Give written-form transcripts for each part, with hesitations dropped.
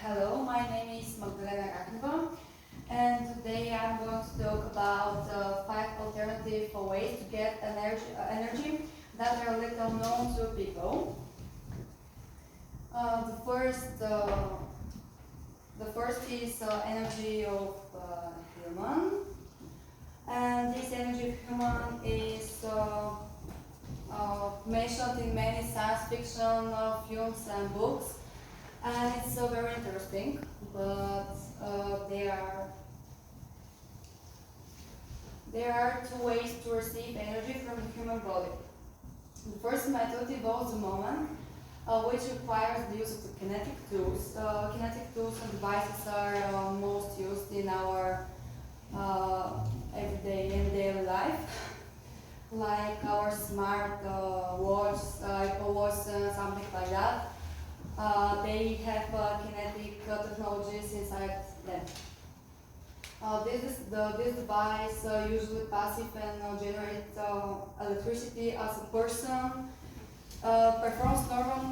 Hello, my name is Magdalena Raknova, and today I'm going to talk about 5 alternative ways to get energy that are little known to people. The first is energy of human, and this energy of human is mentioned in many science fiction films and books. And it's very interesting, but there are 2 ways to receive energy from the human body. The first method involves the moment, which requires the use of the kinetic tools. Kinetic tools and devices are most used in our daily life, like our smart watch, Apple Watch, something like that. They have kinetic technologies inside them. This device usually passive and generates electricity as a person performs normal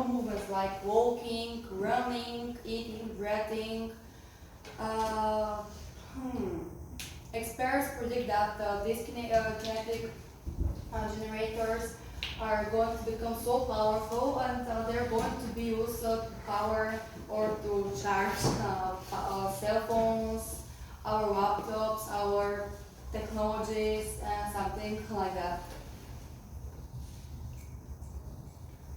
movements like walking, running, eating, breathing. Experts predict that these kinetic generators are going to become so powerful, and they're going to be used to power or to charge cell phones, our laptops, our technologies, and something like that.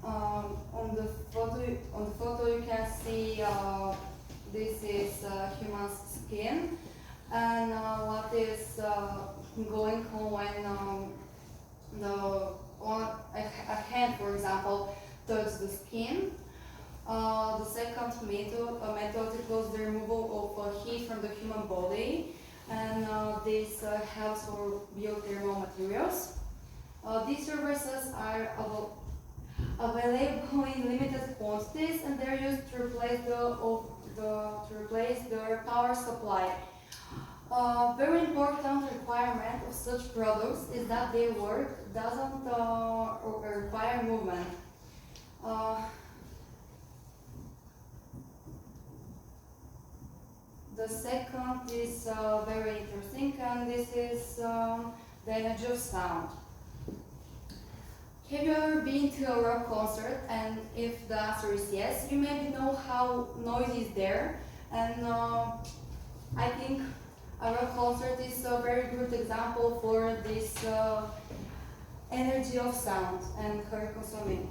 On the photo you can see this is human skin, and what is going on when a hand, for example, touches the skin. The second method involves the removal of heat from the human body, and this helps for geothermal materials. These services are available in limited quantities, and they're used to replace the power supply. Very important requirement of such products is that their work doesn't require movement. The second is very interesting, and this is the energy of sound. Have you ever been to a rock concert? And if the answer is yes, you maybe know how noisy is there, and I think a rock concert is a very good example for this energy of sound and her consuming.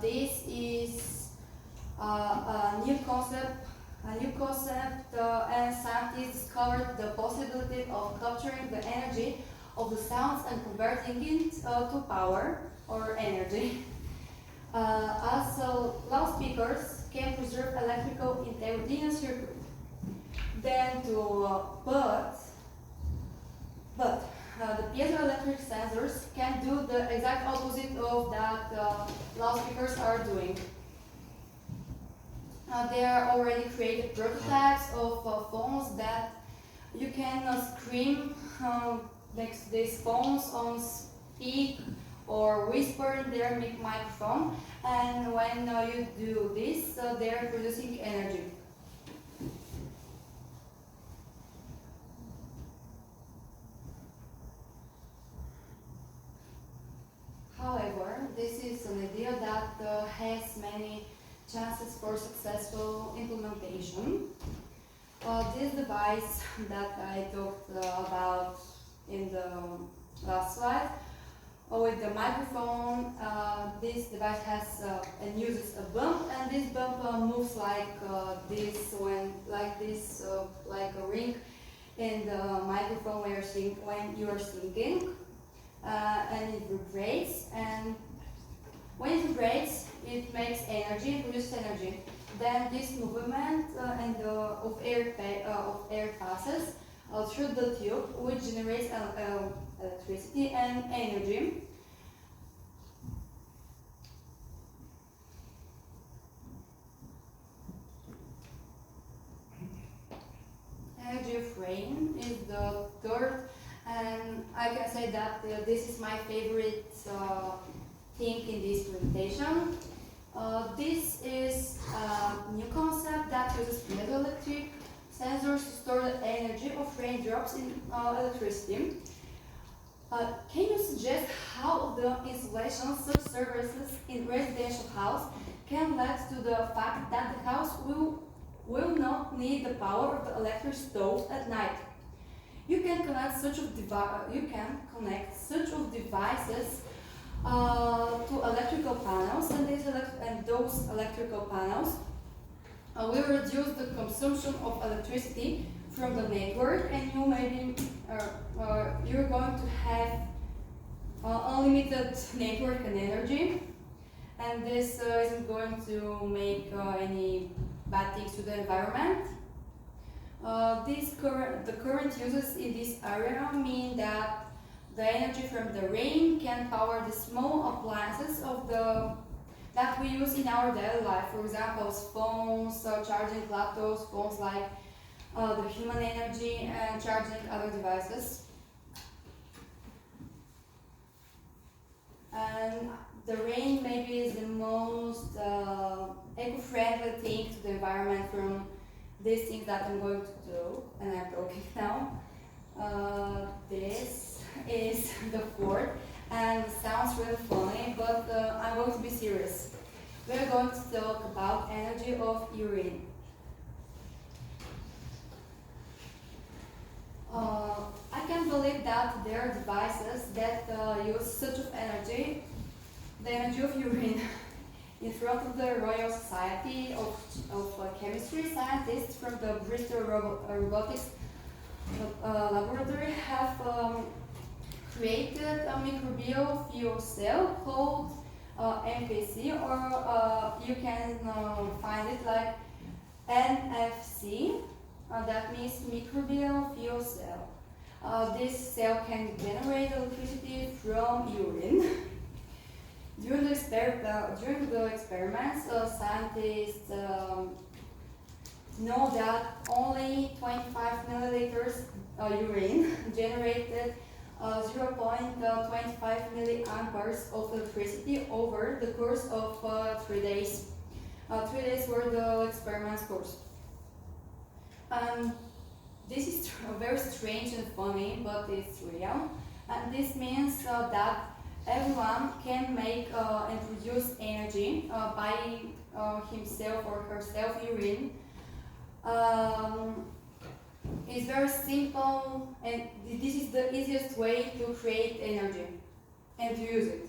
This is a new concept, and scientists discovered the possibility of capturing the energy of the sounds and converting it to power or energy. As loudspeakers can preserve electrical integrity in a circuit. But the piezoelectric sensors can do the exact opposite of that loudspeakers are doing. There are already created prototypes of phones that you can scream next to these phones on speak or whisper in their microphone, and when you do this, they are producing energy. However, this is an idea that has many chances for successful implementation. This device that I talked about in the last slide, with the microphone, this device has and uses a bump, and this bump moves like this, like a ring in the microphone when you are singing. And it vibrates, and when it vibrates, it makes energy, it produces energy. Then this movement of air passes through the tube, which generates electricity and energy. Energy of rain is the third, and I can say that this is my favorite thing in this presentation. This is a new concept that uses piezoelectric sensors to store the energy of raindrops in electricity. Can you suggest how the installation of such services in residential house can lead to the fact that the house will not need the power of the electric stove at night? You can connect such of devices to electrical panels, and those electrical panels will reduce the consumption of electricity from the network, and you're going to have unlimited network and energy, and this isn't going to make any bad things to the environment. The current uses in this area mean that the energy from the rain can power the small appliances that we use in our daily life. For example, phones, charging laptops, phones like the human energy, and charging other devices. And the rain maybe is the most eco-friendly thing to the environment from these things that I'm going to do, and I'm talking now. This is the fourth, and it sounds really funny, but I'm going to be serious. We're going to talk about energy of urine. I can't believe that there are devices that use such of energy, the energy of urine. In front of the Royal Society of Chemistry, scientists from the Bristol Robotics Laboratory have created a microbial fuel cell called MPC, or you can find it like NFC. That means microbial fuel cell. This cell can generate electricity from urine. During the experiments, scientists know that only 25 milliliters urine generated 0.25 milliamperes of electricity over the course of 3 days. 3 days were the experiments course. This is very strange and funny, but it's real. And this means that everyone can make and produce energy by himself or herself urine. It's very simple, and this is the easiest way to create energy and to use it.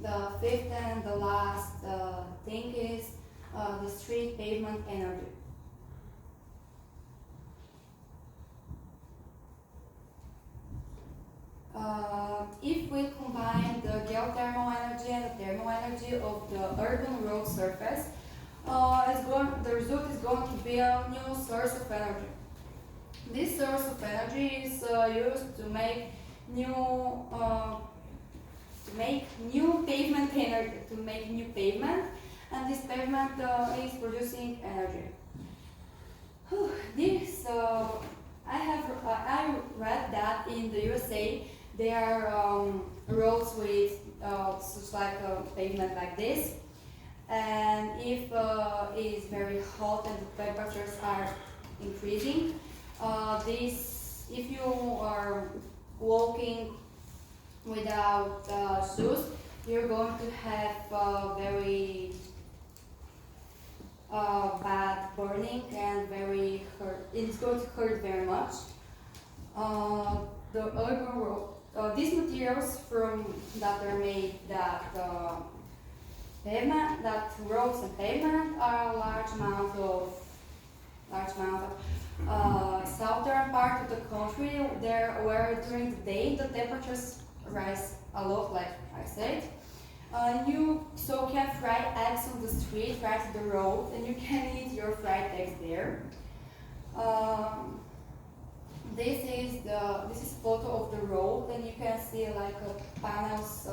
The fifth and the last thing is the street pavement energy. If we combine the geothermal energy and the thermal energy of the urban road surface, the result is going to be a new source of energy. This source of energy is used to make new pavement energy, and this pavement is producing energy. I read that in the USA there are roads with such like a pavement like this, and if it is very hot and the temperatures are increasing, if you are walking without shoes, you're going to have very bad burning and very hurt. It's going to hurt very much. The urban road, these materials that are made that roads and pavement are a large amount of southern part of the country where during the day the temperatures rise a lot, like I said. You can fry eggs on the street, right to the road, and you can eat your fried eggs there. This is a photo of the road, and you can see like panels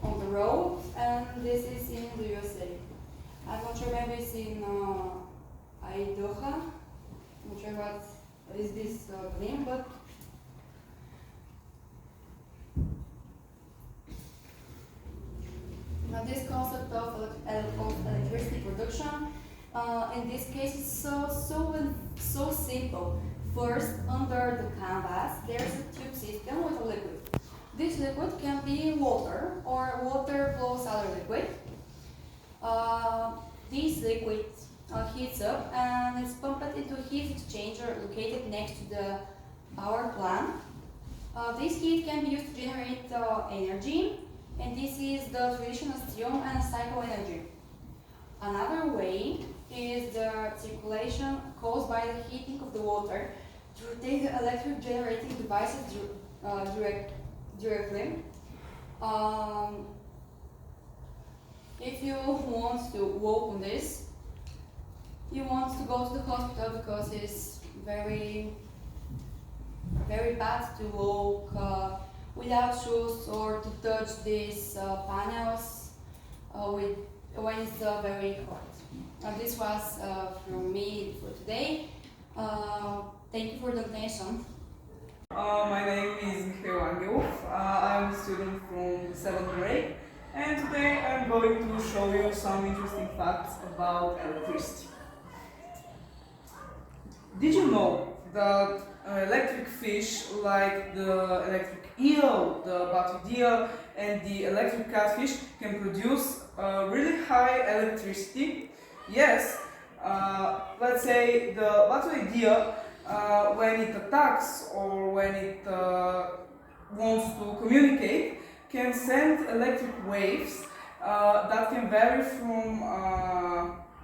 on the road, and this is in the USA. I'm not sure, maybe it's in Idaho. I'm not sure what is this name, but of electricity production. In this case, it's so simple. First, under the canvas, there's a tube system with a liquid. This liquid can be water or water plus other liquid. This liquid heats up and is pumped into a heat exchanger located next to the power plant. This heat can be used to generate energy, and this is the traditional steam and cycle energy. Another way is the circulation caused by the heating of the water to rotate the electric generating devices directly. If you want to walk on this, you want to go to the hospital because it's very bad to walk without shoes or to touch these panels when it's very hot. This was from me for today. Thank you for the attention. My name is Mikhail Angelov. I'm a student from the 7th grade, and today I'm going to show you some interesting facts about electricity. Did you know that electric fish like the electric eel, the batellia, and the electric catfish can produce really high electricity? Yes, let's say the batellia, when it attacks or when it wants to communicate, can send electric waves that can vary from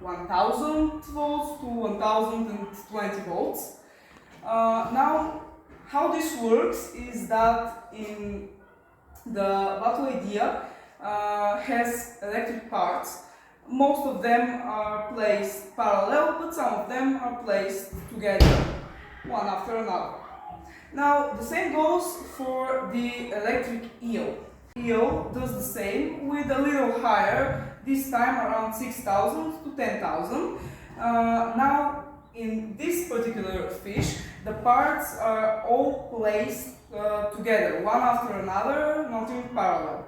1000 volts to 1020 volts. Now, how this works is that in the batellia has electric parts. Most of them are placed parallel, but some of them are placed together, one after another. Now, the same goes for the electric eel. Eel does the same with a little higher, this time around 6,000 to 10,000. Now, in this particular fish, the parts are all placed together, one after another, not in parallel.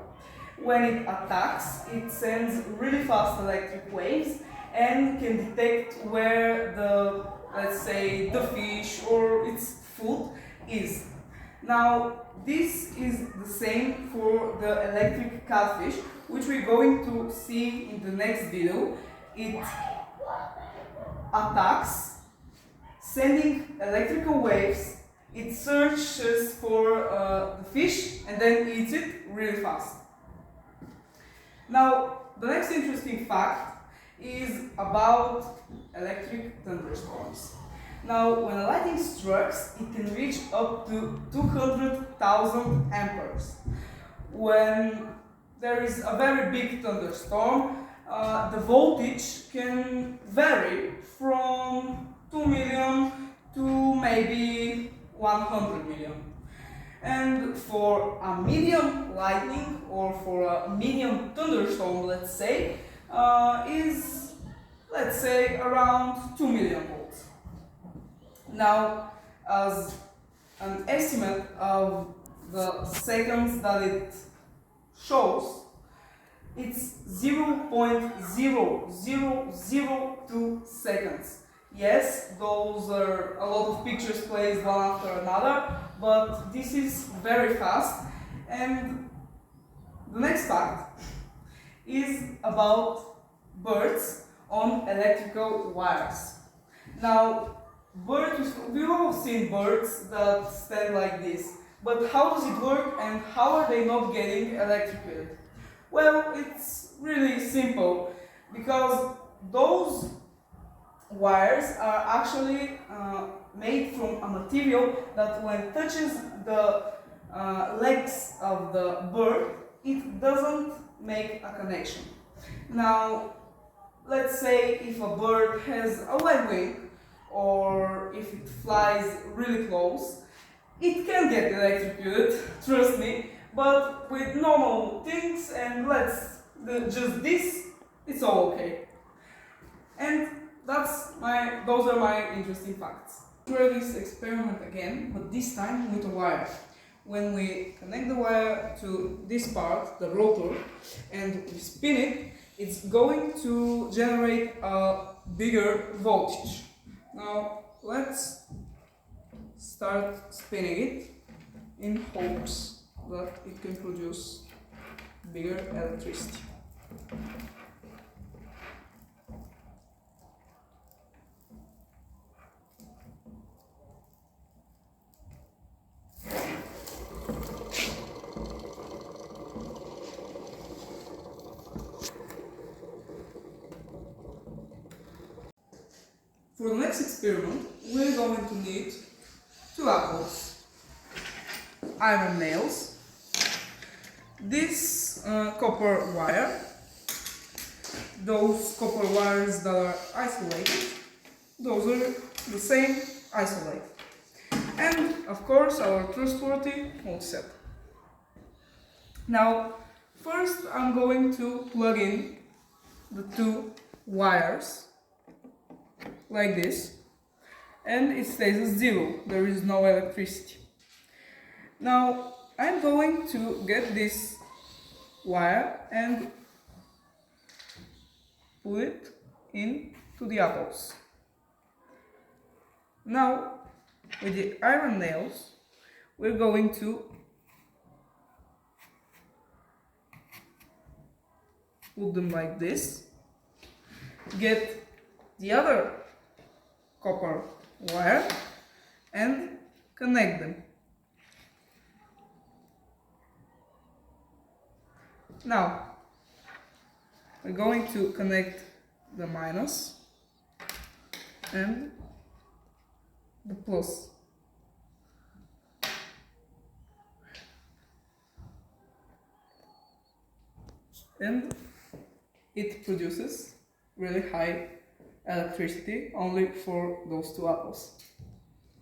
When it attacks, it sends really fast electric waves and can detect where the, let's say, the fish or its food is. Now, this is the same for the electric catfish, which we're going to see in the next video. It attacks, sending electrical waves, it searches for the fish and then eats it really fast. Now, the next interesting fact is about electric thunderstorms. Now, when a lightning strikes, it can reach up to 200,000 amperes. When there is a very big thunderstorm, the voltage can vary from 2 million to maybe 100 million. And for a medium lightning or for a medium thunderstorm, let's say, is, let's say, around 2 million volts. Now, as an estimate of the seconds that it shows, it's 0.0002 seconds. Yes, those are a lot of pictures placed one after another, but this is very fast. And the next fact is about birds on electrical wires. Now, we've all seen birds that stand like this, but how does it work and how are they not getting electrocuted? Well, it's really simple, because those wires are actually made from a material that when touches the legs of the bird, it doesn't make a connection. Now, let's say if a bird has a wide wing, or if it flies really close, it can get electrocuted, trust me, but with normal things and just this, it's all okay. And those are my interesting facts. Try this experiment again, but this time with a wire. When we connect the wire to this part, the rotor, and we spin it, it's going to generate a bigger voltage. Now let's start spinning it in hopes that it can produce bigger electricity. For the next experiment, we're going to need 2 apples, iron nails, this copper wire, those copper wires that are isolated, those are the same isolate, and of course our trustworthy multiset. Now, first I'm going to plug in the 2 wires like this, and it stays at 0, there is no electricity. Now I'm going to get this wire and put it into the apples. Now with the iron nails we're going to put them like this, get the other copper wire and connect them. Now we're going to connect the minus and the plus. And it produces really high electricity only for those 2 apples.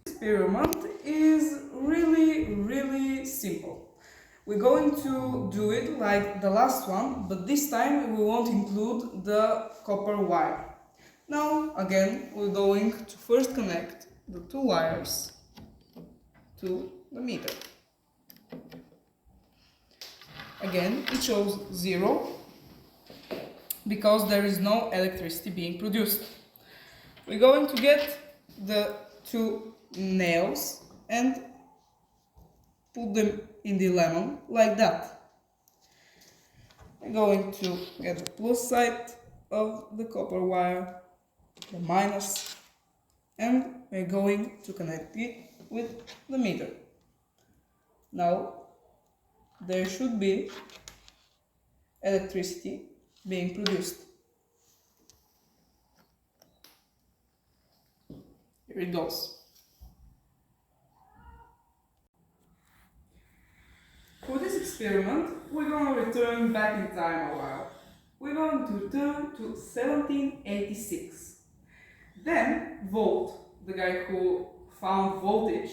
This experiment is really simple. We're going to do it like the last one, but this time we won't include the copper wire. Now again we're going to first connect the 2 wires to the meter. Again it shows 0 because there is no electricity being produced. We're going to get the 2 nails and put them in the lemon like that. I'm going to get the plus side of the copper wire, the minus, and we're going to connect it with the meter. Now there should be electricity being produced. Here it goes. For this experiment, we're going to return back in time a while. We're going to return to 1786. Then Volt, the guy who found voltage,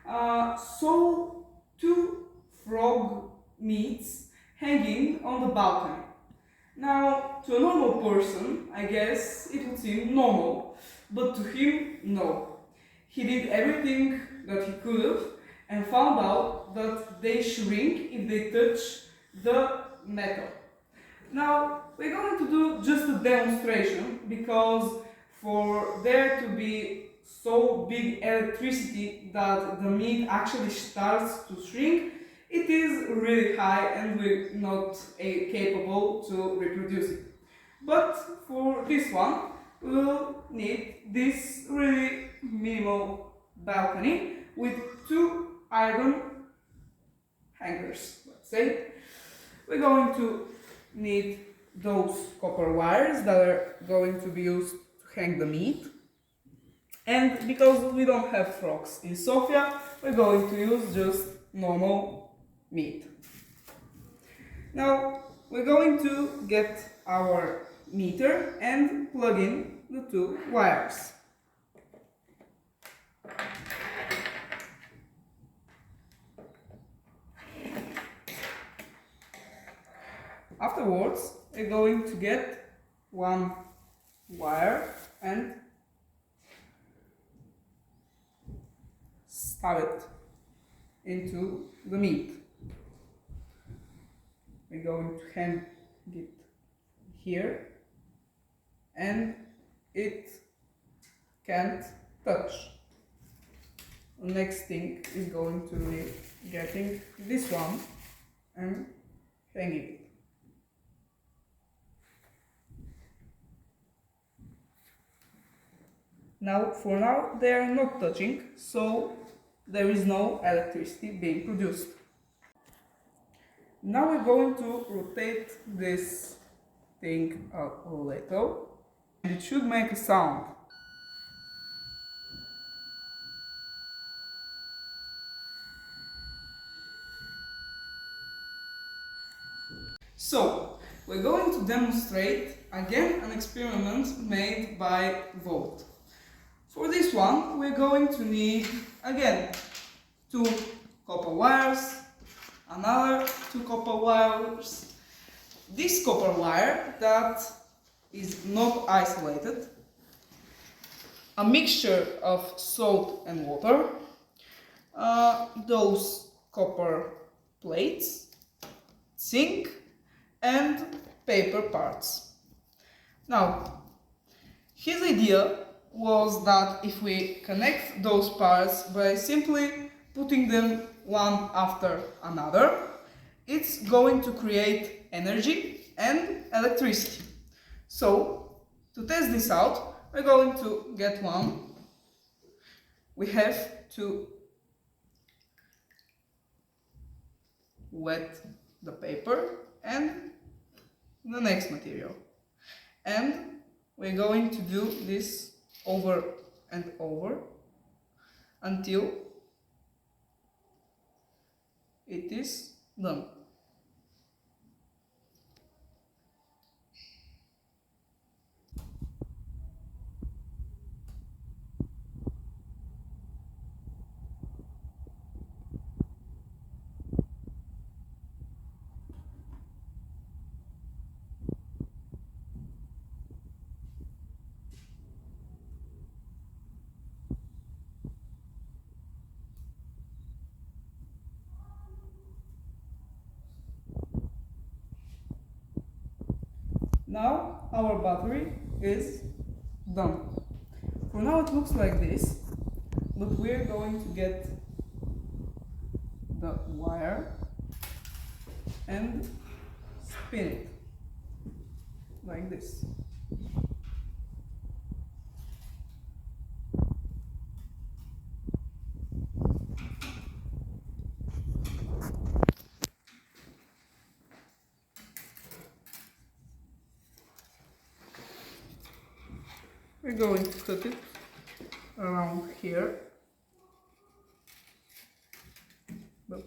saw 2 frog meats hanging on the balcony. Now, to a normal person, I guess it would seem normal, but to him, no. He did everything that he could have and found out that they shrink if they touch the metal. Now, we're going to do just a demonstration because for there to be so big electricity that the meat actually starts to shrink, it is really high and we're not capable to reproduce it. But for this one, we'll need this really minimal balcony with 2 iron hangers, let's say. We're going to need those copper wires that are going to be used to hang the meat. And because we don't have frogs in Sofia, we're going to use just normal meat. Now we're going to get our meter and plug in the 2 wires. Afterwards, we're going to get 1 wire and stab it into the meat. We're going to hang it here and it can't touch. The next thing is going to be getting this one and hanging it. Now, for now, they are not touching, so there is no electricity being produced. Now we're going to rotate this thing a little, and it should make a sound. So, we're going to demonstrate again an experiment made by Volt. For this one, we're going to need again 2 copper wires, another 2 copper wires, this copper wire that is not isolated, a mixture of salt and water, those copper plates, zinc, and paper parts. Now, his idea was that if we connect those parts by simply putting them one after another, it's going to create energy and electricity. So, to test this out, we're going to get one. We have to wet the paper and the next material. And we're going to do this over and over until it is done. Now our battery is done. For now it looks like this, but we're going to get the wire and spin it like this. We're going to cut it around here. But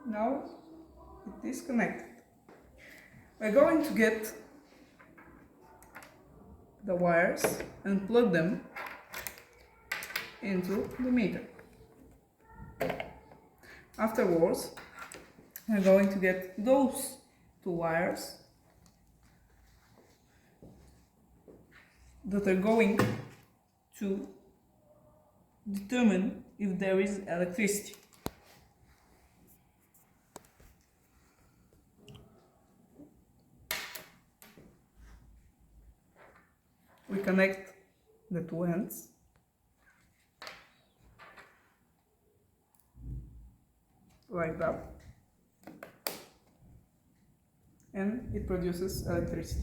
now it is connected. We're going to get the wires and plug them into the meter. Afterwards, we're going to get those 2 wires that are going to determine if there is electricity. We connect the 2 ends like that, and it produces electricity.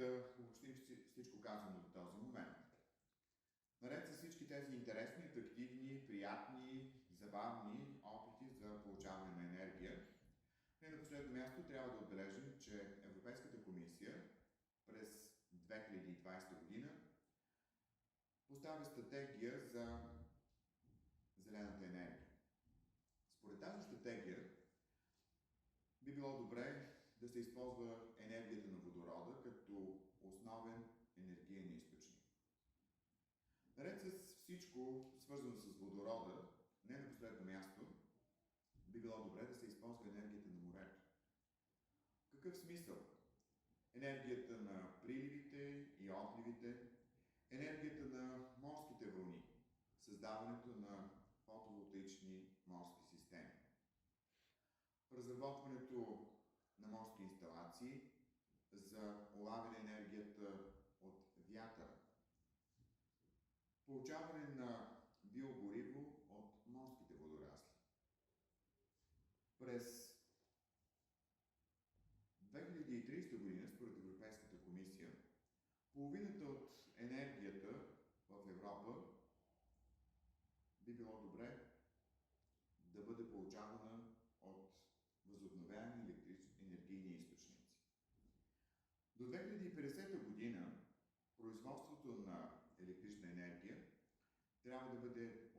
да обобщим всичко казано до този момент. Наред с всички тези интересни, атрактивни, приятни, забавни опити за получаване на енергия, не на последно място трябва да отбележим, че Европейската комисия през 2020 година поставя стратегия за зелената енергия. Според тази стратегия би било добре да се използва енергията на водорода като основен енергиен източник. Наред с всичко свързано с водорода, не на последно място, би било добре да се използва енергията на морето. В какъв смисъл? Енергията на приливите и отливите, енергията на морските вълни, създаването на фотоволтаични морски системи, разработването на морски инсталации за улавяне енергията от вятъра, получаване на биогориво от морските водорасли. През 2030 година, според Европейската комисия, половината от енергията в Европа би било добре да бъде получавана от възобновяеми енергийни източници. До 2050 година производството на електрична енергия трябва да бъде